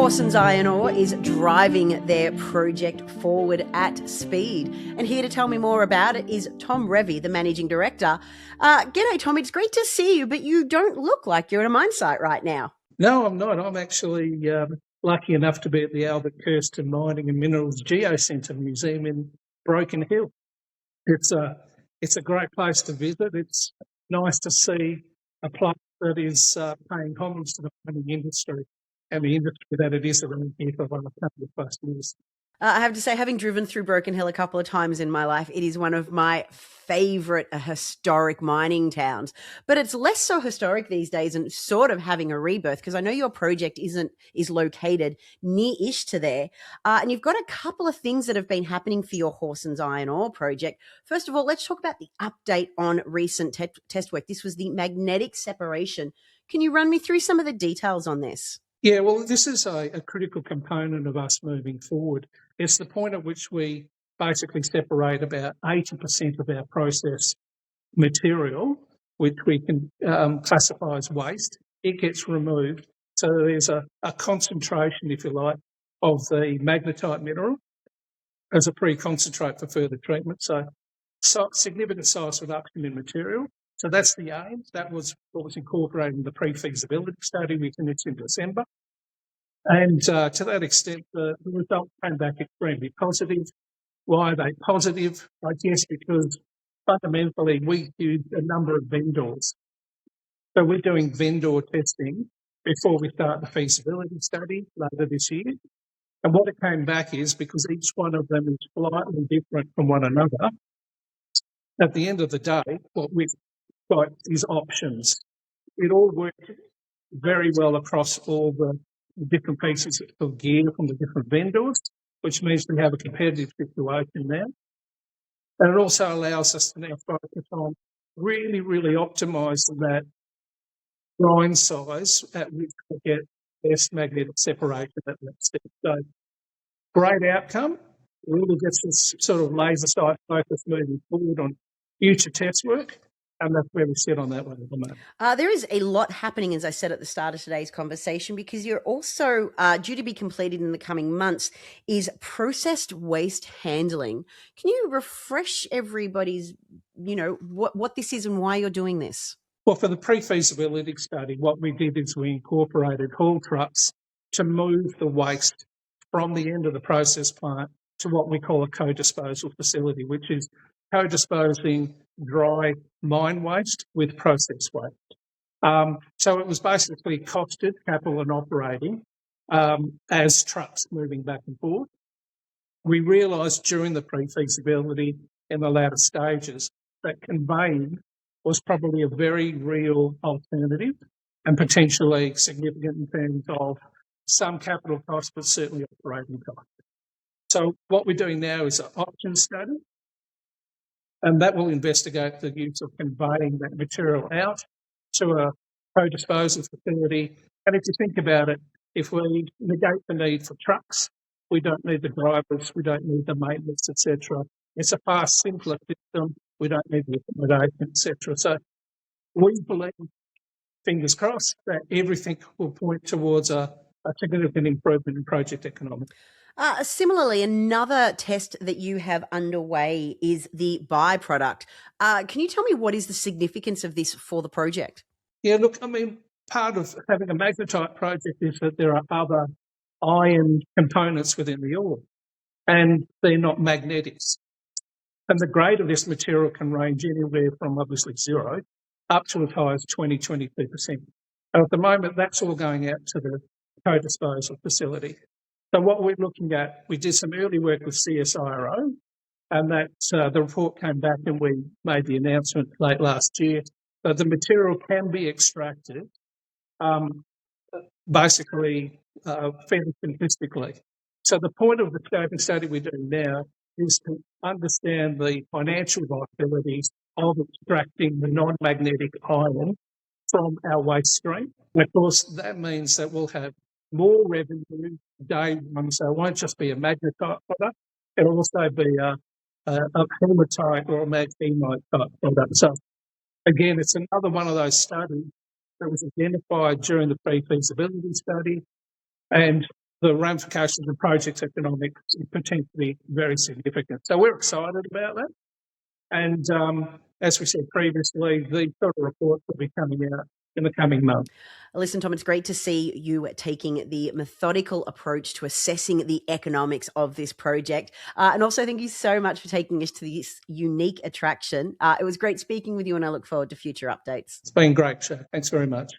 Hawsons Iron Ore is driving their project forward at speed. And here to tell me more about it is Tom Revy, the Managing Director. G'day, Tom. It's great to see you, but you don't look like you're at a mine site right now. No, I'm not. I'm actually lucky enough to be at the Albert Kirsten Mining and Minerals Geocentre Museum in Broken Hill. It's a great place to visit. It's nice to see a place that is paying homage to the mining industry and the industry that it is around here for one of the plus years. I have to say, having driven through Broken Hill a couple of times in my life, it is one of my favourite historic mining towns. But it's less so historic these days and sort of having a rebirth, because I know your project is located near-ish to there. And you've got a couple of things that have been happening for your Hawsons Iron Ore project. First of all, let's talk about the update on recent test work. This was the magnetic separation. Can you run me through some of the details on this? Yeah, well, this is a critical component of us moving forward. It's the point at which we basically separate about 80% of our process material, which we can classify as waste. It gets removed. So there's a concentration, if you like, of the magnetite mineral as a pre-concentrate for further treatment. So significant size reduction in material. So that's the aim. That was what was incorporated in the pre-feasibility study we finished in December. And to that extent, the results came back extremely positive. Why are they positive? I guess because fundamentally we used a number of vendors. So we're doing vendor testing before we start the feasibility study later this year. And what it came back is, because each one of them is slightly different from one another, at the end of the day, what we've got is options. It all worked very well across all the different pieces of gear from the different vendors, which means we have a competitive situation now. And it also allows us to now focus on really, really optimising that grind size at which we get best magnetic separation at that step. So great outcome. Really gets us sort of laser sight focus moving forward on future test work. And that's where we sit on that one at the moment. There is a lot happening, as I said at the start of today's conversation, because you're also due to be completed in the coming months is processed waste handling. Can you refresh everybody's, what this is and why you're doing this? Well, for the pre-feasibility study, what we did is we incorporated haul trucks to move the waste from the end of the process plant to what we call a co-disposal facility, which is co-disposing dry mine waste with process waste. So it was basically costed, capital and operating, as trucks moving back and forth. We realised during the pre-feasibility in the latter stages that conveying was probably a very real alternative and potentially significant in terms of some capital costs, but certainly operating costs. So what we're doing now is an option study, and that will investigate the use of conveying that material out to a co-disposal facility. And if you think about it, if we negate the need for trucks, we don't need the drivers, we don't need the maintenance, etc. It's a far simpler system. We don't need the accommodation, etc. So we believe, fingers crossed, that everything will point towards a significant improvement in project economics. Similarly, another test that you have underway is the Byproduct. Can you tell me what is the significance of this for the project? Yeah, look, I mean, part of having a magnetite project is that there are other iron components within the ore, and they're not magnetics. And the grade of this material can range anywhere from obviously 0 up to as high as 22%. And at the moment, that's all going out to the co-disposal facility. So what we're looking at, we did some early work with CSIRO, and that the report came back and we made the announcement late last year that the material can be extracted basically fairly simplistically. So the point of the scoping study we're doing now is to understand the financial viabilities of extracting the non-magnetic iron from our waste stream. And of course, that means that we'll have more revenue day one, so it won't just be a magnetite product, it'll also be a hematite or a magnemite type product. So again, it's another one of those studies that was identified during the pre-feasibility study, and the ramifications of project economics is potentially very significant. So we're excited about that. And as we said previously, these sort of reports will be coming out in the coming months. Listen, Tom, it's great to see you taking the methodical approach to assessing the economics of this project. And also, thank you so much for taking us to this unique attraction. It was great speaking with you, and I look forward to future updates. It's been great, Sha. Thanks very much.